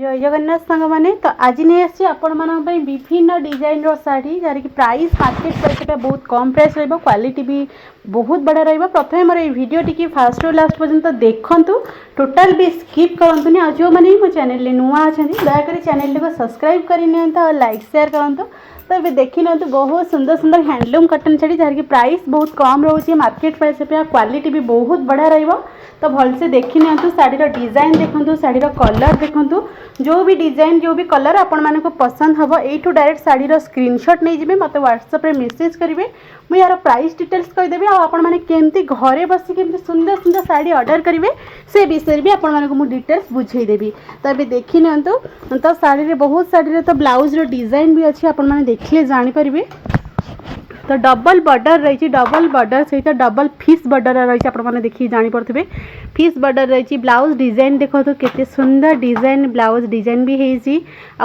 जय जगन्नाथ सांग मैंने तो आज नहीं आसी आपण विभिन्न डिजाइन शाढ़ी जार कि प्राइस मार्केट प्राइस बहुत कम प्राइस रहा क्वालिटी भी बहुत बढ़िया रहा। प्रथम मोर वीडियो टी फास्ट लास्ट पर्यंत देखूँ टोटाल भी स्किप करंतुनी आ जो मैंने मो चैनल नुआ अच्छा दयाकोरी चैनल को सब्सक्राइब कर लाइक शेयर करूँ। तो ये देखी ना तो बहुत सुंदर सुंदर हैंडलूम कटन शाढ़ी जार कि प्राइस बहुत कम रोचे मार्केट प्राइस अपेक्षा क्वालिटी भी बहुत बढ़िया रहा। तो भलसे देखी ना शाढ़ीर डिजाइन देखूँ शाढ़ीर कलर देखूँ जो भी डिजाइन जो भी कलर आपण मानको पसंद हम यू डायरेक्ट शाढ़ीर स्क्रीनशॉट नहीं जी मत व्हाट्सएप मेसेज करेंगे मुझे यार प्राइस डिटेल्स कहीदेवी आपण मैंने केमती घरे बस केमती सुंदर सुंदर शाढ़ी ऑर्डर करेंगे से विषय भी आपण मानको मु डिटेल्स बुझेदेवी। तो ये देखी ना तो शाढ़ी बहुत शाढ़ी तो ब्लाउज डिजाइन भी अच्छी आपण मैंने देखिए जानीपर। तो डबल बॉर्डर रही डबल बॉर्डर सहित डबल फिश बॉर्डर रही आपने देखिए जानीपे फिश बॉर्डर रही ब्लाउज डिजाइन देखो तो केते सुंदर डिजाइन ब्लाउज डिजाइन भी है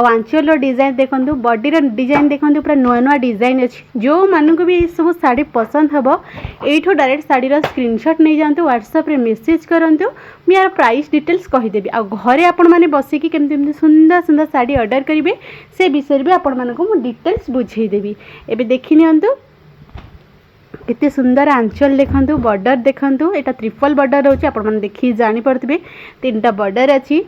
आंचल डिजाइन देखो बॉडी डिजाइन देखो पूरा नुआ नुआ डिजाइन अच्छी जो मानक भी सब शाढ़ी पसंद हम यू डायरेक्ट शाढ़ीर स्क्रीनशॉट नहीं जातु व्हाट्सएप मेसेज करूँ मुझे यार प्राइस डिटेल्स कहीदेवी आ घरे आपण मैंने बसिकी केमती सुंदर सुंदर शाढ़ी ऑर्डर करेंगे से विषय भी आपण मानक डिटेल्स बुझेदेवी। एबे देखी नियंतु कितने सुंदर आंचल देखु बॉर्डर देखु यहाँ ट्रिपल बॉर्डर रोचे आपने देखिए जानीपे तीन टा बॉर्डर अच्छी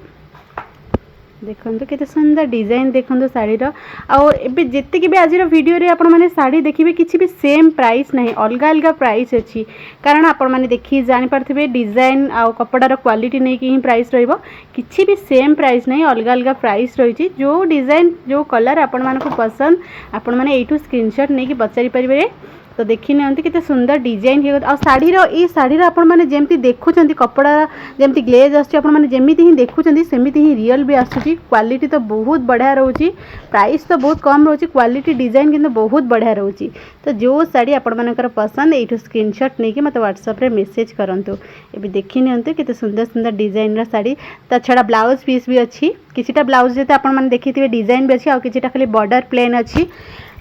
देखो केते सुंदर डिजाइन देखो शाढ़ीर आबे जितकी भी आज वीडियो रे आपण माने शाढ़ी देखिए किसी भी सेम प्राइस नहीं अलग अलग प्राइस अच्छी कारण आपण माने देखिए जानीपे डिजाइन आ कपड़ार क्वालिटी नहीं कि प्राइस रहिबो किसी भी सेम प्राइस नहीं अलग अलग प्राइस रही जो डिजाइन जो कलर आपण मानक पसंद आपण माने एठू स्क्रीनशॉट नहीं कि पचारि परिबे। तो देखी ना केते सुंदर डिजाइन आ शाढ़ीर ये शाढ़ीर आपण मैंने जमी देखुं कपड़ा जमी ग्लेज आसमें जमी ही देखुं सेमती ही रियल भी आसूँ क्वालिटी तो बहुत बढ़िया रोचे प्राइस तो बहुत कम रोचे क्वालिटी डिजाइन किंतु बहुत बढ़िया रोचे। तो जो शाढ़ी आपण मानकर पसंद यू स्क्रीनशॉट नहीं कि मत व्हाट्सएप मेसेज करूँ। ये देखी ना केते सुंदर सुंदर डिजाइन शाढ़ी ता छड़ा ब्लाउज पीस भी अच्छी किसीटा ब्लाउज जो आप देखिए डिजाइन भी अच्छी आ किसीटा खाली बॉर्डर प्लेन अच्छी।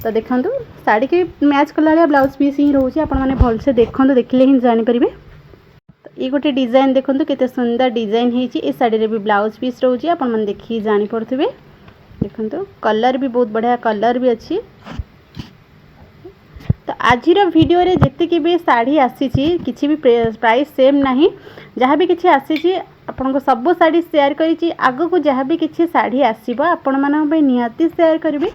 तो देखो शाढ़ी की मैच कला ब्लाउज पीस ही रोचे आपने भलसे देखो देखिले ही जानीपर। तो ये गोटे डिजाइन देखो केते सुंदर डिजाइन है शाढ़ी भी ब्लाउज पीस रोचे आपने देखिए जानीपे देखो कलर भी बहुत बढ़िया कलर भी अच्छी। तो आज वीडियो रे जितकी भी शाढ़ी आसी किसी भी प्राइस सेम नहीं जहाँ भी किसी आसी आपन को सब शाढ़ी शेयर करी आग को जहाँ भी किसी शाढ़ी आसो आपण मान निहाती शेयर करेंगे।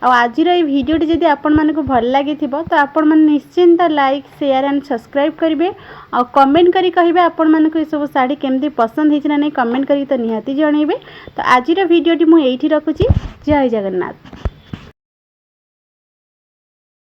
आज वीडियो जदि आपण मानक भल लगी तो आपण मैंने निश्चिंत लाइक शेयर एंड सब्सक्राइब करेंगे और कमेंट करी कहिबे आपण मानक ये सब शाढ़ी केमती पसंद होना नहीं कमेंट करी तो निहाती जनइबे। तो आज वीडियो मुझे रखुची जय जगन्नाथ।